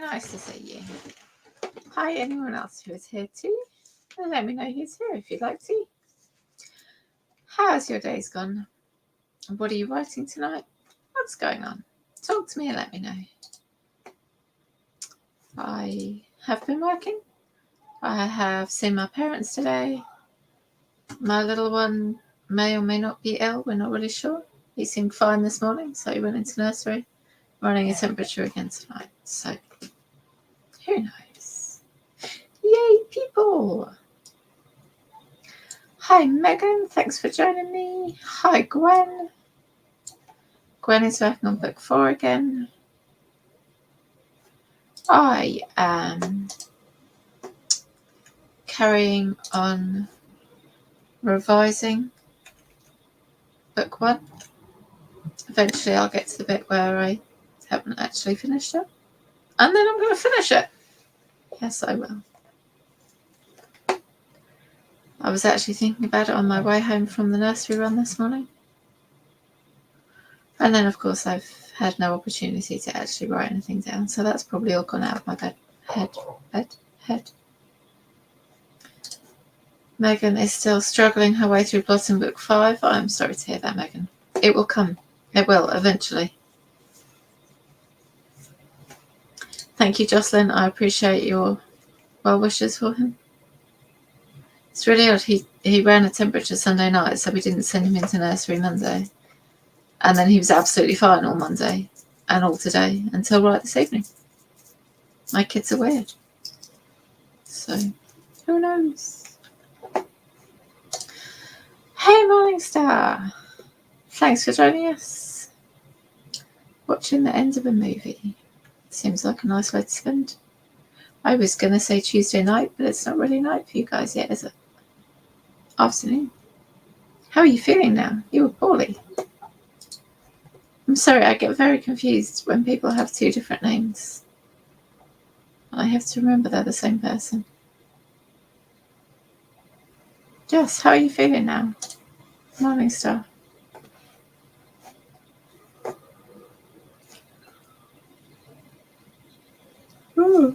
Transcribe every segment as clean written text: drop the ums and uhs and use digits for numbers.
nice to see you. Hi, anyone else who is here too? And let me know who's here if you'd like to. How's your days gone? What are you writing tonight? What's going on? Talk to me and let me know. I have been working. I have seen my parents today. My little one may or may not be ill. We're not really sure. He seemed fine this morning, so he went into nursery. Running a temperature again tonight. So, who knows? Yay, people! Hi, Megan. Thanks for joining me. Hi, Gwen. Gwen is working on book 4 again. I am carrying on revising book 1. Eventually I'll get to the bit where I haven't actually finished it. And then I'm going to finish it. Yes, I will. I was actually thinking about it on my way home from the nursery run this morning. And then, of course, I've had no opportunity to actually write anything down. So that's probably all gone out of my head. Megan is still struggling her way through plotting book 5. I'm sorry to hear that, Megan. It will come. It will, eventually. Thank you, Jocelyn. I appreciate your well wishes for him. It's really odd. He ran a temperature Sunday night, so we didn't send him into nursery Monday. And then he was absolutely fine all Monday and all today until right this evening. My kids are weird. So, who knows? Hey, Morningstar. Thanks for joining us. Watching the end of a movie. Seems like a nice way to spend. I was going to say Tuesday night, but it's not really night for you guys yet, is it? Afternoon. How are you feeling now? You were poorly. I'm sorry, I get very confused when people have 2 different names. I have to remember they're the same person. Jess, how are you feeling now? Morningstar. Ooh.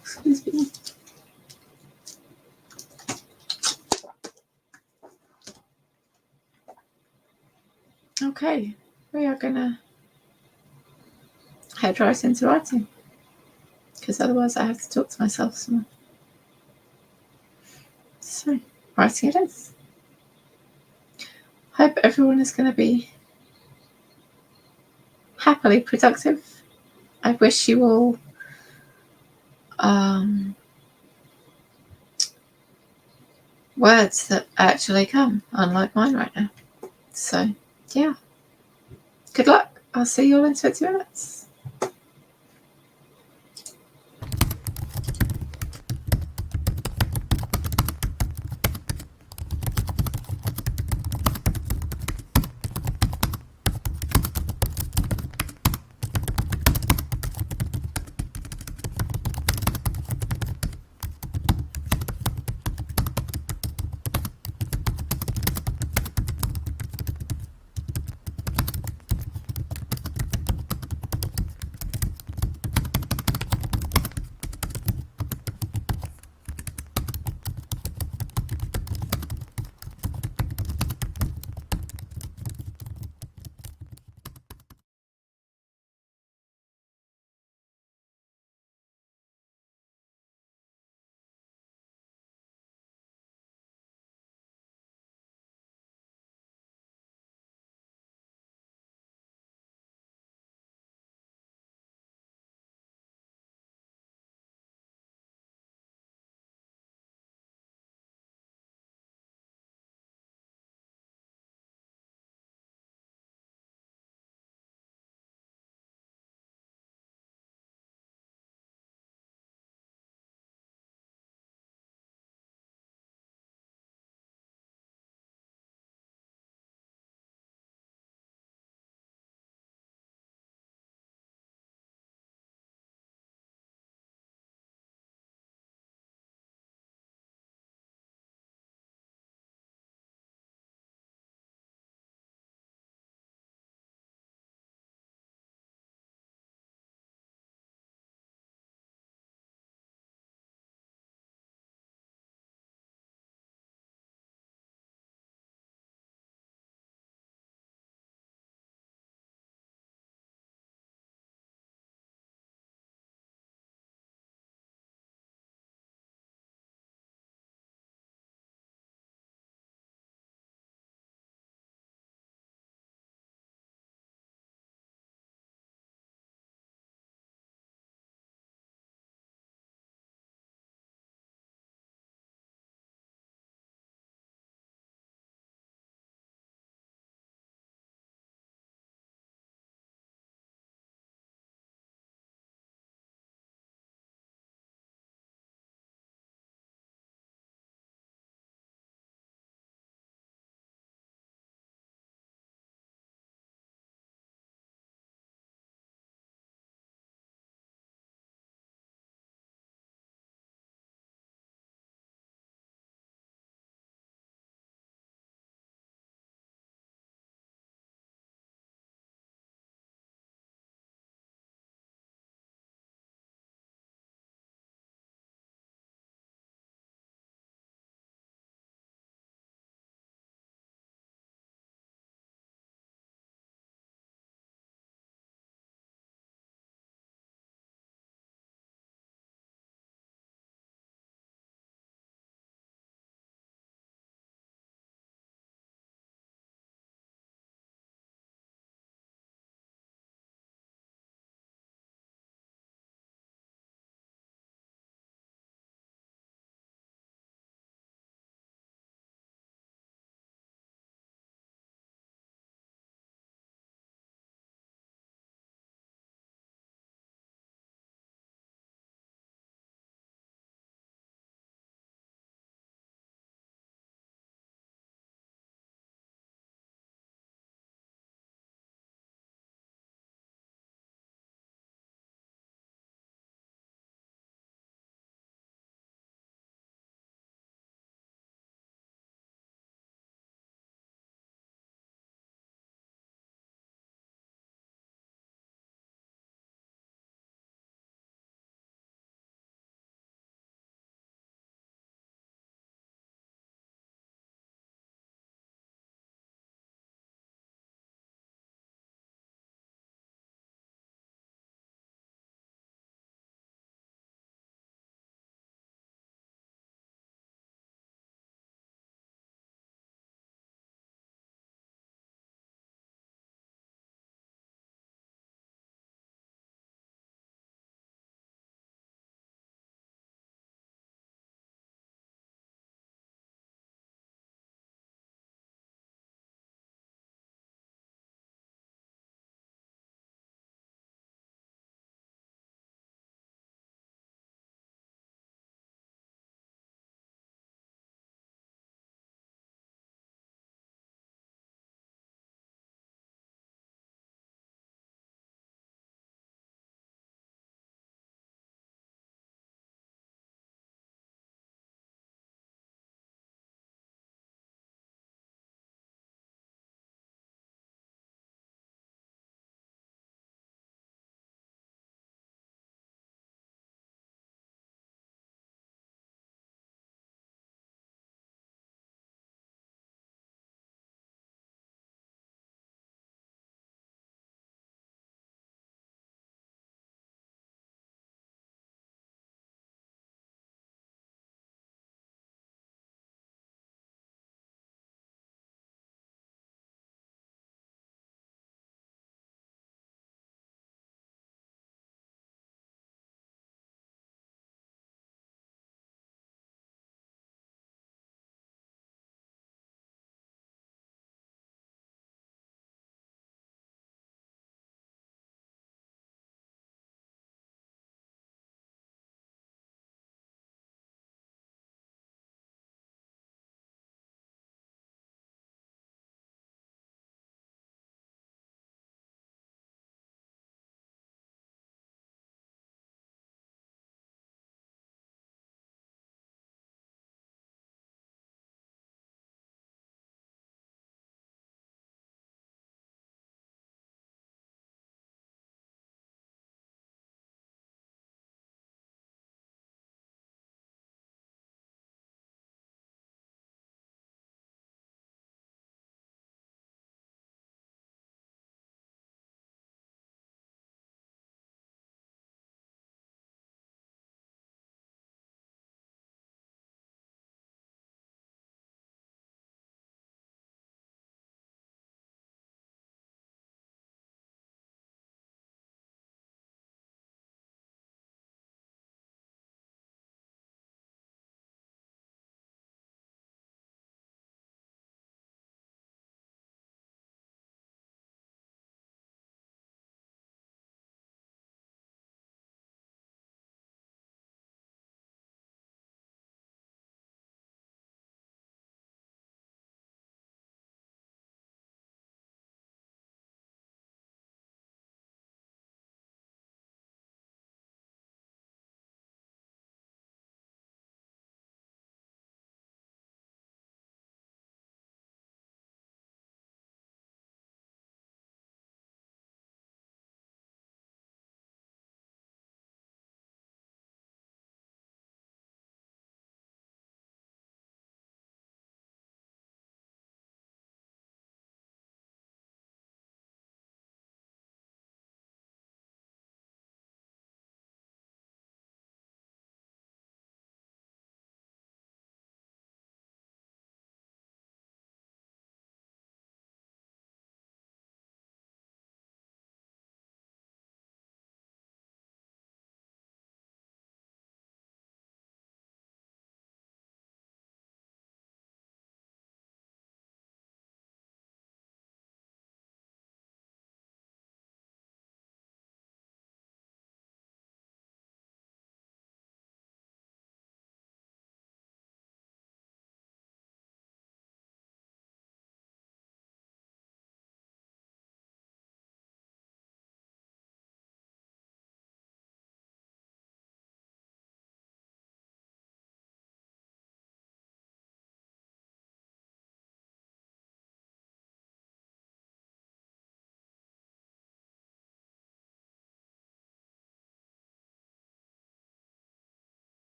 Excuse me. Okay, we are gonna head right into writing, because otherwise I have to talk to myself some more. So, writing it is. Hope everyone is going to be happily productive. I wish you all words that actually come, unlike mine right now. So, yeah. Good luck. I'll see you all in 20 minutes.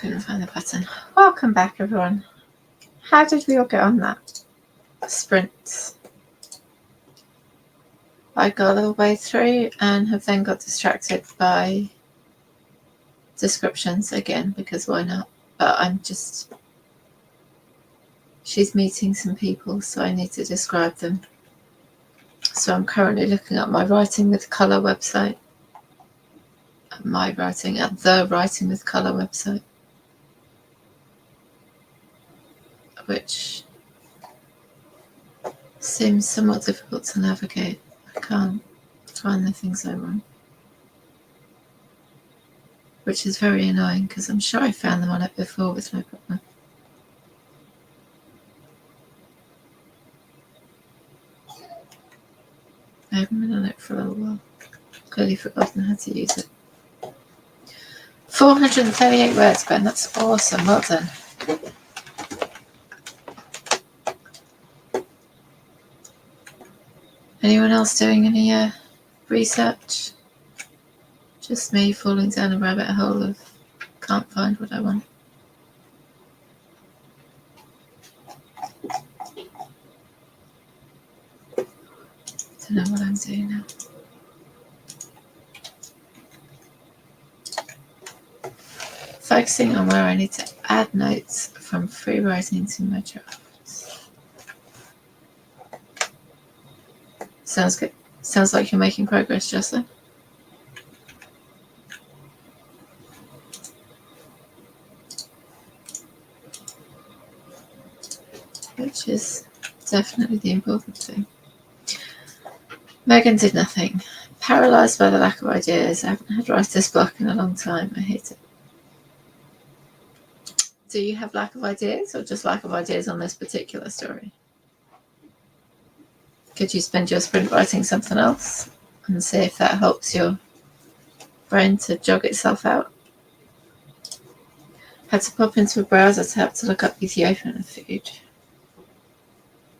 couldn't find the button. Welcome back, everyone. How did we all get on that sprint? I got all the way through and have then got distracted by descriptions again, because why not? But she's meeting some people, so I need to describe them. So I'm currently looking at my Writing with Colour website. The Writing with Colour website, which seems somewhat difficult to navigate. I can't find the things I want, which is very annoying because I'm sure I found them on it before with no problem. I haven't been on it for a little while. Clearly forgotten how to use it. 438 words, Ben. That's awesome. Well done. Anyone else doing any research? Just me falling down a rabbit hole of can't find what I want. Don't know what I'm doing now. Focusing on where I need to add notes from free writing to my drafts. Sounds good. Sounds like you're making progress, Jocelyn. Which is definitely the important thing. Megan did nothing. Paralysed by the lack of ideas. I haven't had writer's block in a long time. I hate it. Do you have lack of ideas or just lack of ideas on this particular story? Could you spend your sprint writing something else and see if that helps your brain to jog itself out? Had to pop into a browser to have to look up Ethiopian food.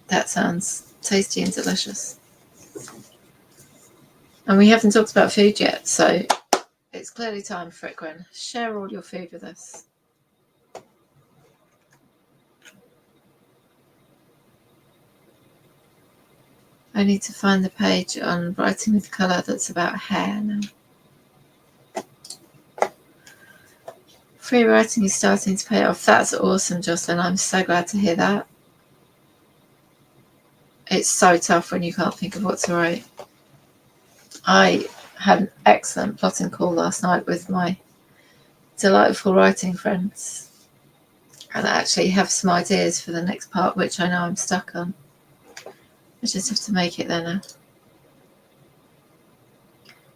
That sounds tasty and delicious. And we haven't talked about food yet, so it's clearly time for it, Gwen. Share all your food with us. I need to find the page on Writing with Colour that's about hair now. Free writing is starting to pay off. That's awesome, Jocelyn. I'm so glad to hear that. It's so tough when you can't think of what to write. I had an excellent plotting call last night with my delightful writing friends, and I actually have some ideas for the next part, which I know I'm stuck on. I just have to make it there now.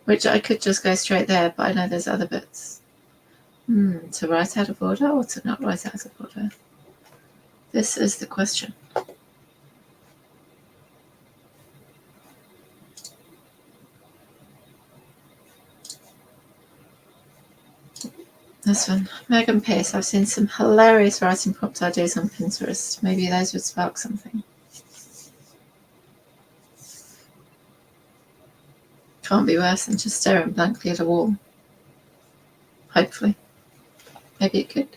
Which I could just go straight there, but I know there's other bits. To write out of order or to not write out of order? This is the question. This one. Megan Pierce. I've seen some hilarious writing prompt ideas on Pinterest. Maybe those would spark something. Can't be worse than just staring blankly at a wall. Hopefully. Maybe it could.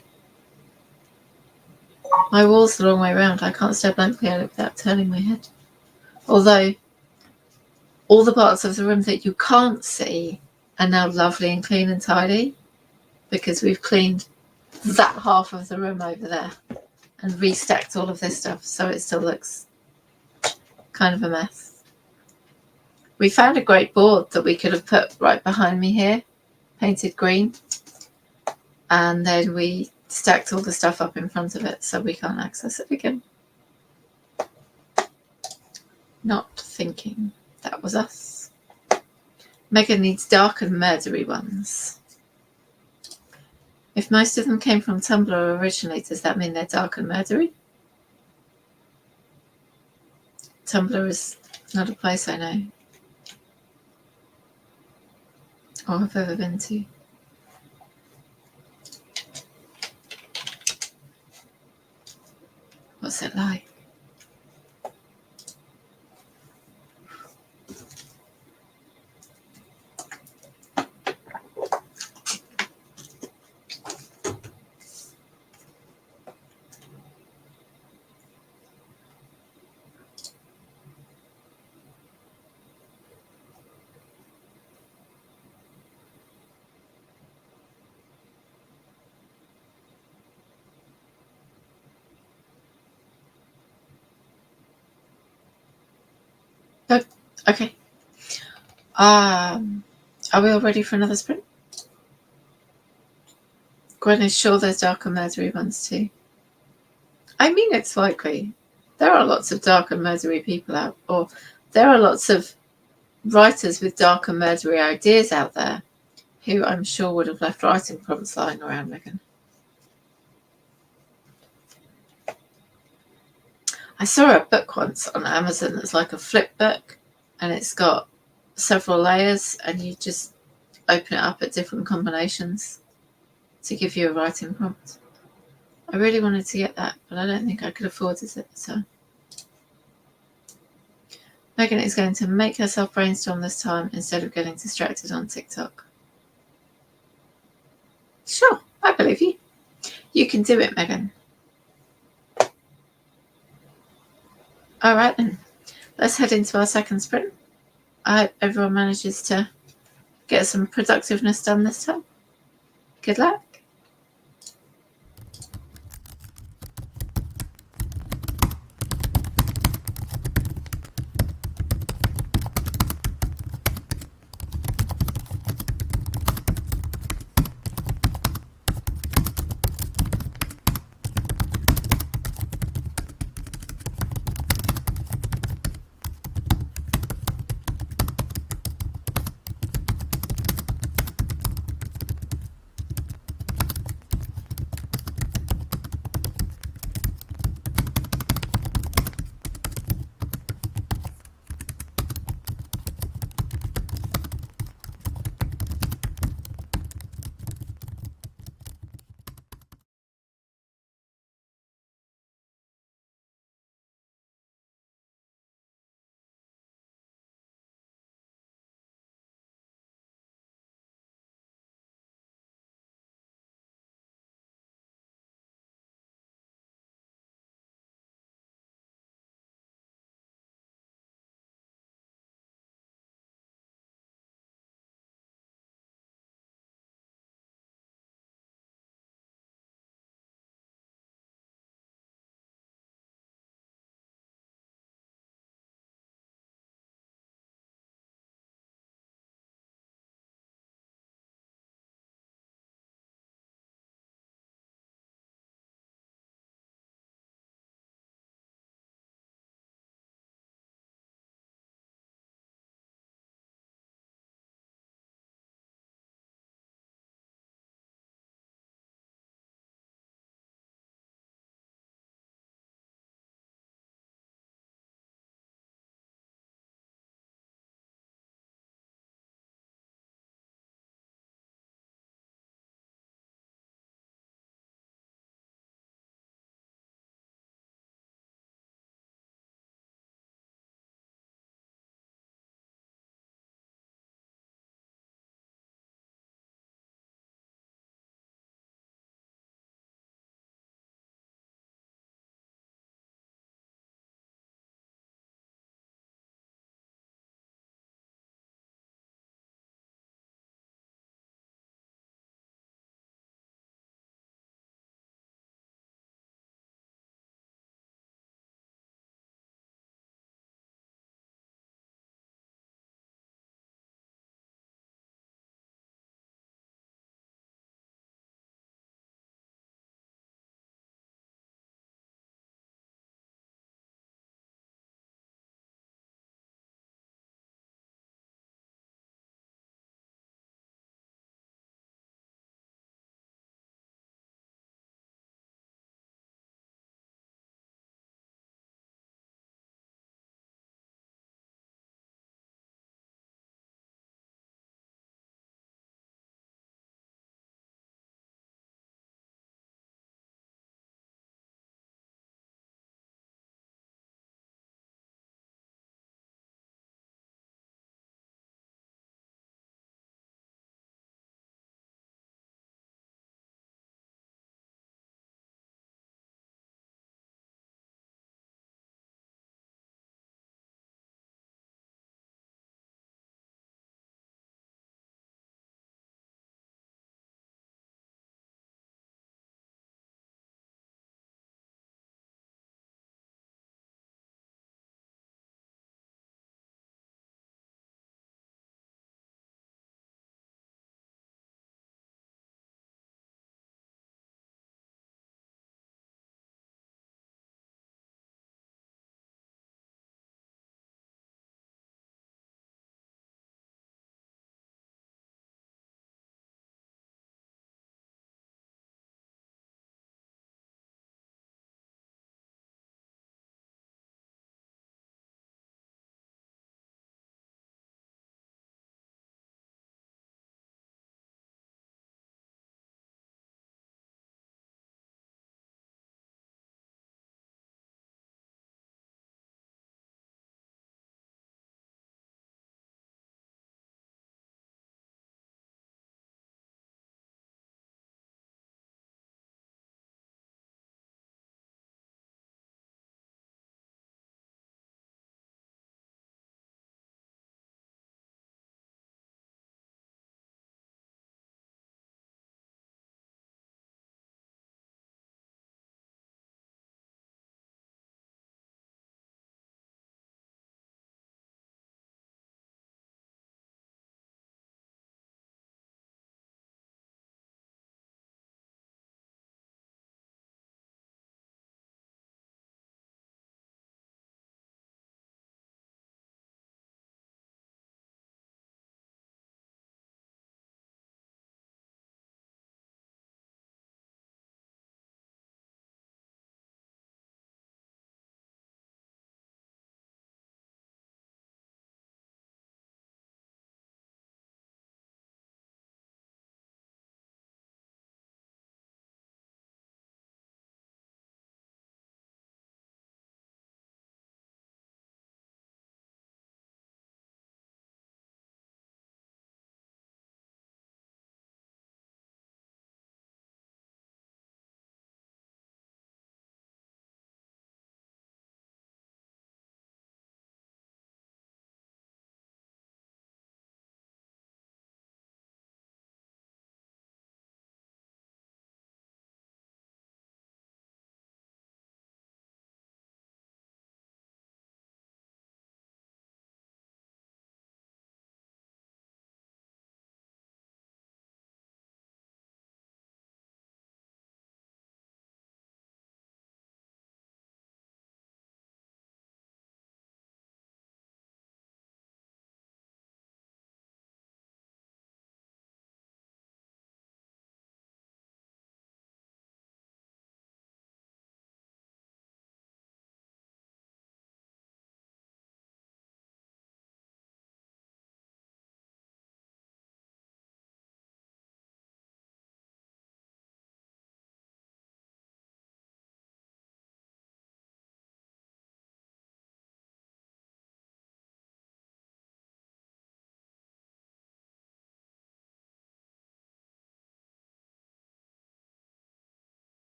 My wall's the wrong way around. I can't stare blankly at it without turning my head. Although, all the parts of the room that you can't see are now lovely and clean and tidy, because we've cleaned that half of the room over there and restacked all of this stuff, so it still looks kind of a mess. We found a great board that we could have put right behind me here, painted green, and then we stacked all the stuff up in front of it so we can't access it again. Not thinking. That was us. Megan needs dark and murdery ones. If most of them came from Tumblr originally, does that mean they're dark and murdery? Tumblr is not a place I know or have ever been to. What's it like? Okay. Are we all ready for another sprint? Gwen is sure there's dark and murdery ones too. I mean, it's likely. There are lots of dark and murdery people out, or there are lots of writers with dark and murdery ideas out there who I'm sure would have left writing prompts lying around, Megan. I saw a book once on Amazon that's like a flip book, and it's got several layers, and you just open it up at different combinations to give you a writing prompt. I really wanted to get that, but I don't think I could afford it at the time. Megan is going to make herself brainstorm this time instead of getting distracted on TikTok. Sure, I believe you. You can do it, Megan. All right then, let's head into our second sprint. I hope everyone manages to get some productiveness done this time. Good luck.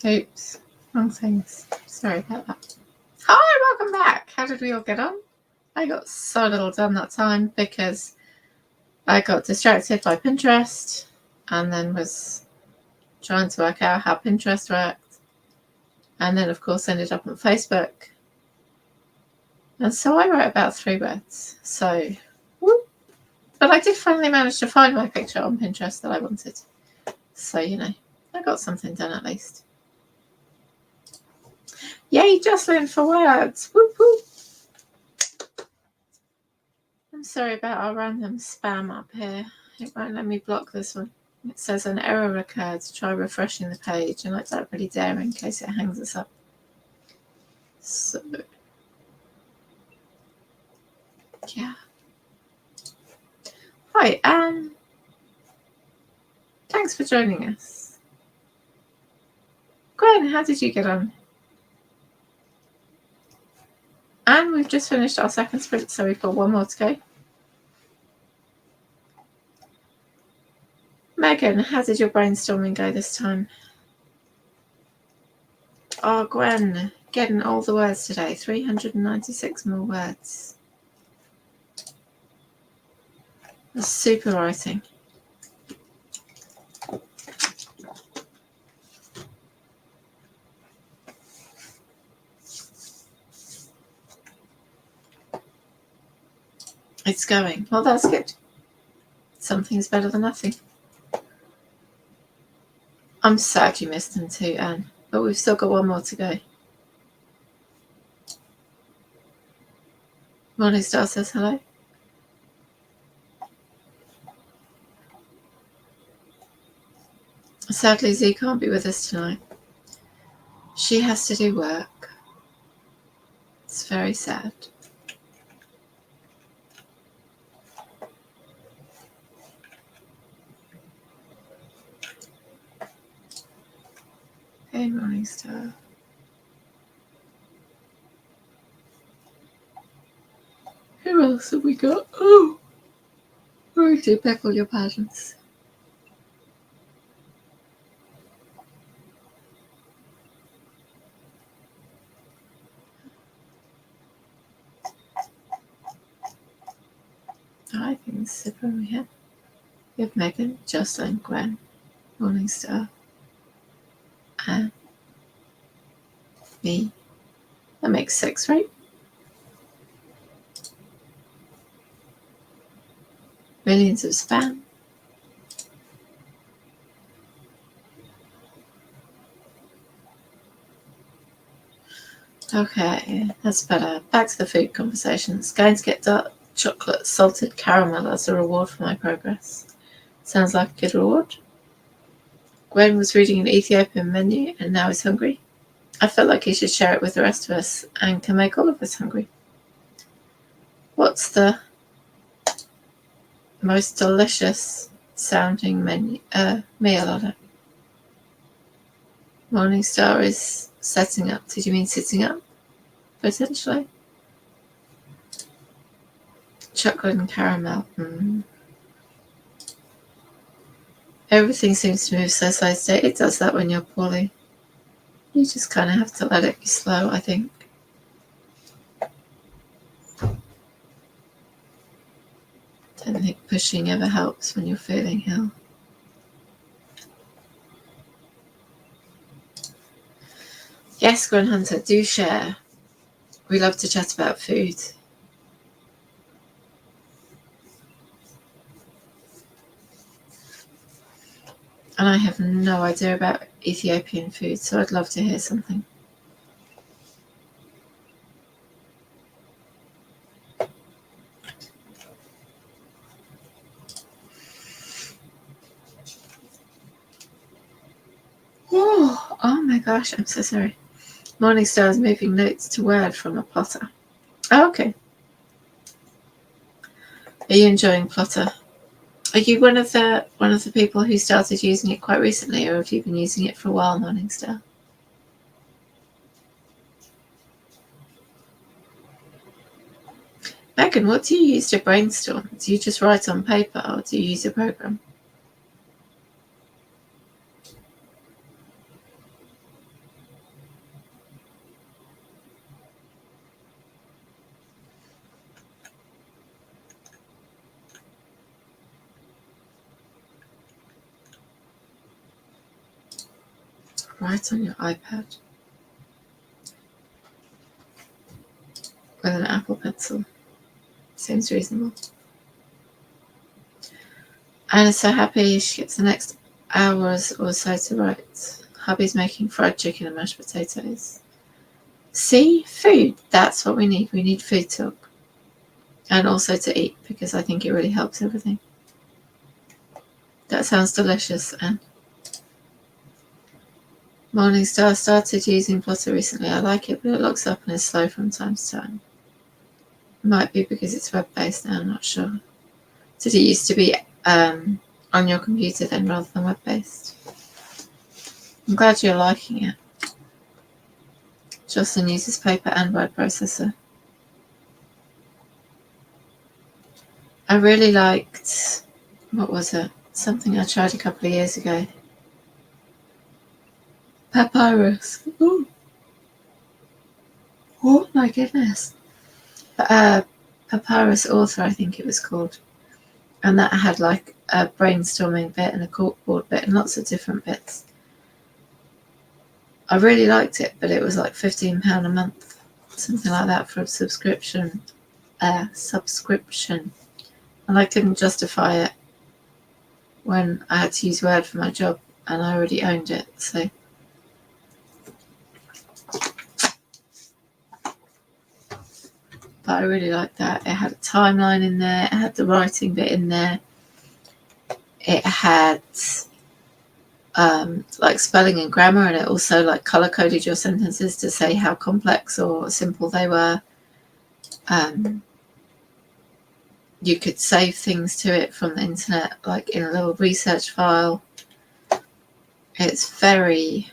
Oops, wrong things. Sorry about that. Hi, welcome back. How did we all get on? I got so little done that time because I got distracted by Pinterest and then was trying to work out how Pinterest worked. And then, of course, ended up on Facebook. And so I wrote about 3 words. So, whoop. But I did finally manage to find my picture on Pinterest that I wanted. So, I got something done at least. Yay, Jocelyn for words. Whoop, whoop. I'm sorry about our random spam up here. It won't let me block this one. It says an error occurred. Try refreshing the page, and I don't really dare in case it hangs us up. So, yeah. Hi, thanks for joining us. Gwen, how did you get on? And we've just finished our second sprint, so we've got 1 more to go. Megan, how did your brainstorming go this time? Oh, Gwen, getting all the words today. 396 more words. That's super writing. It's going. Well, that's good. Something's better than nothing. I'm sad you missed them too, Anne. But we've still got 1 more to go. Morning Star says hello. Sadly, Z can't be with us tonight. She has to do work. It's very sad. Hey, Morning Star. Who else have we got? Oh, I do beg all your pardons. I think it's super we have. We have Megan, Jocelyn, Gwen, Morning Star, and me. That makes 6, right? Millions of spam. Okay, that's better. Back to the food conversations. Going to get dark chocolate salted caramel as a reward for my progress. Sounds like a good reward. Gwen was reading an Ethiopian menu and now is hungry. I felt like he should share it with the rest of us and can make all of us hungry. What's the most delicious sounding meal on it? Morning Star is setting up. Did you mean sitting up? Potentially. Chocolate and caramel. Everything seems to move so slow today. It does that when you're poorly. You just kind of have to let it be slow, I think. Don't think pushing ever helps when you're feeling ill. Yes, Gwen Hunter, do share. We love to chat about food. And I have no idea about Ethiopian food, so I'd love to hear something. Oh my gosh, I'm so sorry. Morning Star is moving notes to Word from a plotter. Oh, okay. Are you enjoying Plotter? Are you one of the people who started using it quite recently, or have you been using it for a while, Morning Star? Megan, what do you use to brainstorm? Do you just write on paper, or do you use a program? write on your iPad with an Apple Pencil. Seems reasonable. Anna's so happy she gets the next hours or so to write. Hubby's making fried chicken and mashed potatoes. See? Food. That's what we need. We need food talk. And also to eat, because I think it really helps everything. That sounds delicious, Anne. Morningstar started using Plotter recently. I like it, but it locks up and is slow from time to time. Might be because it's web-based now, I'm not sure. Did it used to be on your computer then rather than web-based? I'm glad you're liking it. Jocelyn uses paper and word processor. I really liked, what was it? Something I tried a couple of years ago. Papyrus. Ooh. Oh my goodness. Papyrus Author, I think it was called. And that had like a brainstorming bit and a corkboard bit and lots of different bits. I really liked it, but it was like £15 a month, something like that for a subscription. And I couldn't justify it when I had to use Word for my job and I already owned it, so. But I really liked that. It had a timeline in there, it had the writing bit in there, it had like spelling and grammar, and it also like color coded your sentences to say how complex or simple they were. You could save things to it from the internet, like in a little research file. It's very,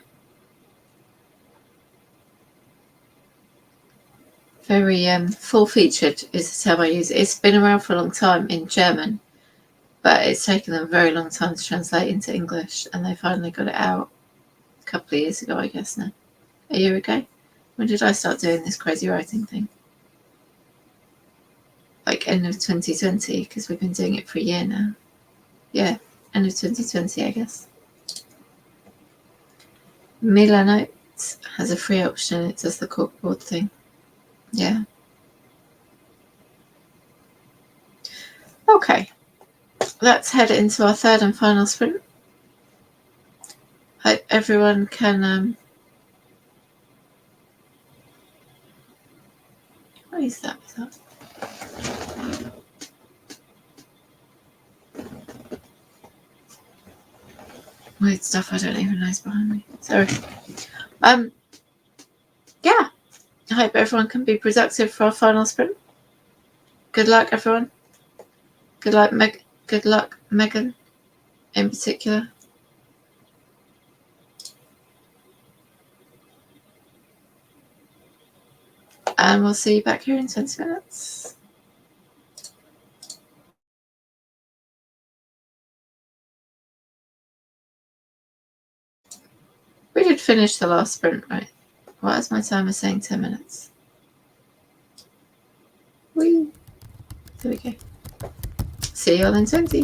very full-featured is the term I use. It's been around for a long time in German, but it's taken them a very long time to translate into English, and they finally got it out a couple of years ago, I guess now. A year ago? When did I start doing this crazy writing thing? Like end of 2020, because we've been doing it for a year now. Yeah, end of 2020, I guess. Milanote has a free option. It does the corkboard thing. Yeah. Okay. Let's head into our third and final sprint. Hope everyone can... what is that? Weird stuff I don't even know is behind me. Sorry. Yeah. I hope everyone can be productive for our final sprint. Good luck, everyone. Good luck, Megan, in particular. And we'll see you back here in 20 minutes. We did finish the last sprint, right? Why is my timer saying 10 minutes? Whee! There we go. See you all in 20.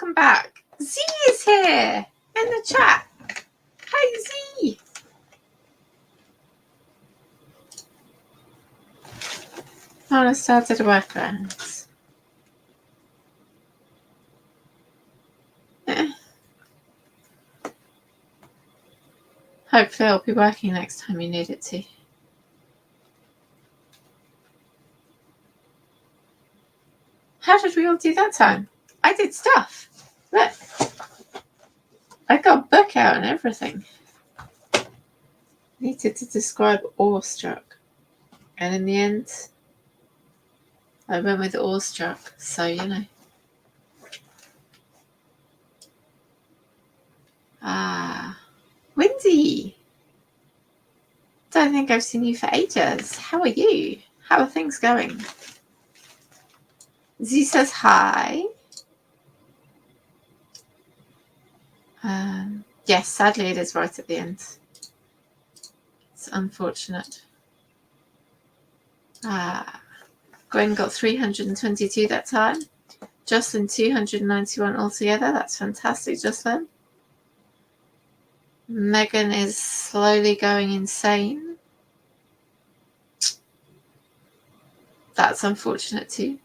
welcome back. Z is here in the chat. Hey Z. I started working. Hopefully it'll be working next time you need it to. How did we all do that time? I did stuff. Look. I got a book out and everything. I needed to describe awestruck. And in the end, I went with awestruck. So, you know. Windy. Don't think I've seen you for ages. How are you? How are things going? Z says hi. Yes, sadly it is right at the end. It's unfortunate. Gwen got 322 that time. Jocelyn 291 altogether. That's fantastic, Jocelyn. Megan is slowly going insane. That's unfortunate too.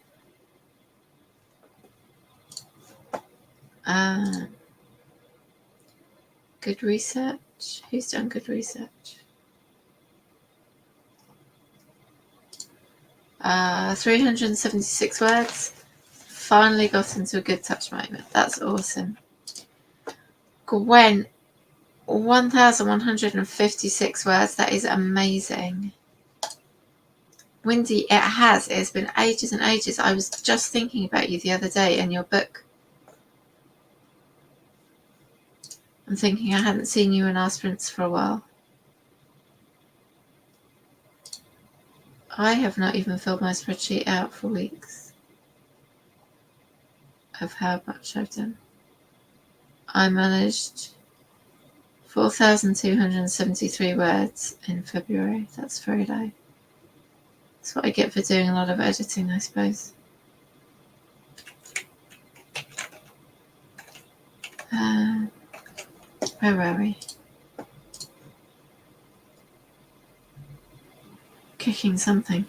Good research. Who's done good research? 376 words. Finally got into a good touch moment. That's awesome. Gwen, 1,156 words. That is amazing. Windy, it's been ages and ages. I was just thinking about you the other day and your book. I'm thinking I hadn't seen you in our sprints for a while. I have not even filled my spreadsheet out for weeks of how much I've done. I managed 4,273 words in February. That's very low. That's what I get for doing a lot of editing, I suppose. Where were we? Kicking something.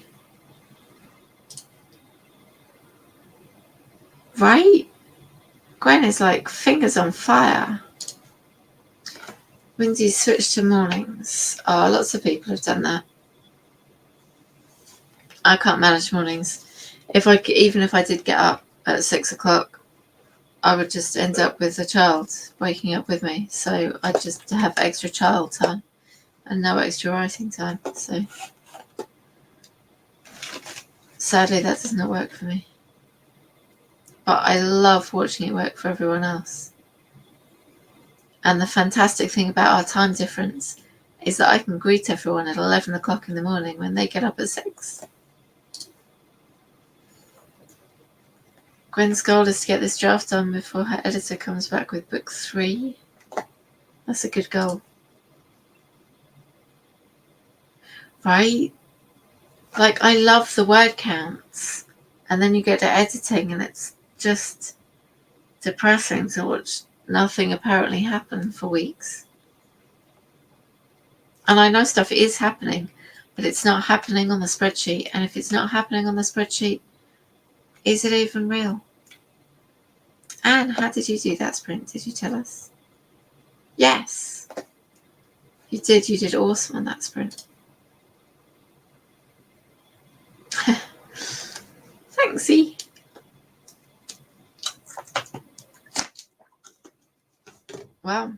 Right? Gwen is like fingers on fire. Windy switched to mornings. Oh, lots of people have done that. I can't manage mornings. Even if I did get up at 6 o'clock, I would just end up with a child waking up with me. So I just have extra child time and no extra writing time. So sadly, that does not work for me. But I love watching it work for everyone else. And the fantastic thing about our time difference is that I can greet everyone at 11 o'clock in the morning when they get up at 6. Gwen's goal is to get this draft done before her editor comes back with book 3. That's a good goal. Right? Like, I love the word counts. And then you get to editing and it's just depressing to watch nothing apparently happen for weeks. And I know stuff is happening, but it's not happening on the spreadsheet. And if it's not happening on the spreadsheet, is it even real? Anne, how did you do that sprint? Did you tell us? Yes. You did. You did awesome on that sprint. Thanks, E. Well,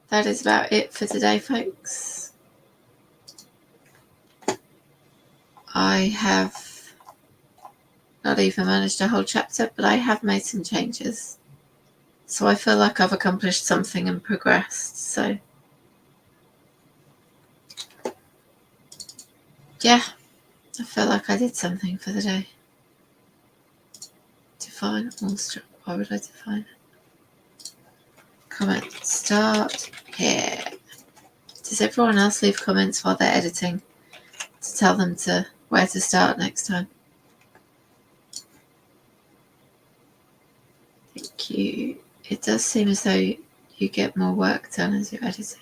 that is about it for today, folks. I have not even managed a whole chapter, but I have made some changes. So I feel like I've accomplished something and progressed. So, yeah, I feel like I did something for the day. Define awestruck. Why would I define it? Comment. Start here. Does everyone else leave comments while they're editing to tell them where to start next time? does seem as though you get more work done as you're editing.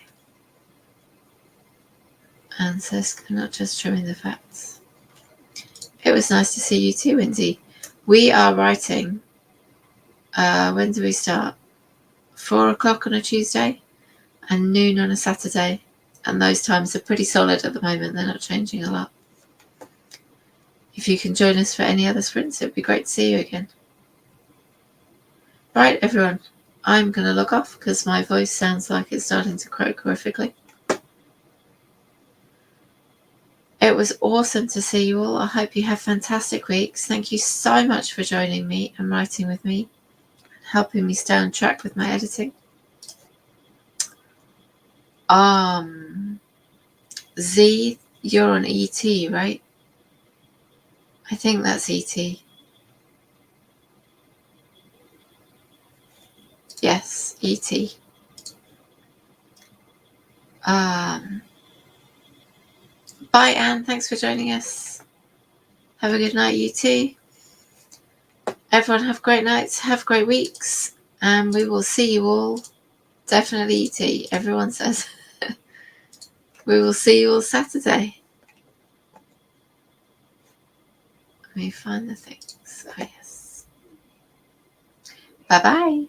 And says, not just trimming the fats. It was nice to see you too, Wendy. We are writing. When do we start? 4 o'clock on a Tuesday and noon on a Saturday. And those times are pretty solid at the moment. They're not changing a lot. If you can join us for any other sprints, it would be great to see you again. Right, everyone. I'm going to log off because my voice sounds like it's starting to croak horrifically. It was awesome to see you all. I hope you have fantastic weeks. Thank you so much for joining me and writing with me, helping me stay on track with my editing. Z, you're on ET, right? I think that's ET. Yes, ET. Bye, Anne. Thanks for joining us. Have a good night, you too. Everyone have great nights. Have great weeks. And we will see you all. Definitely ET. Everyone says. We will see you all Saturday. Let me find the things. Oh, yes. Bye-bye.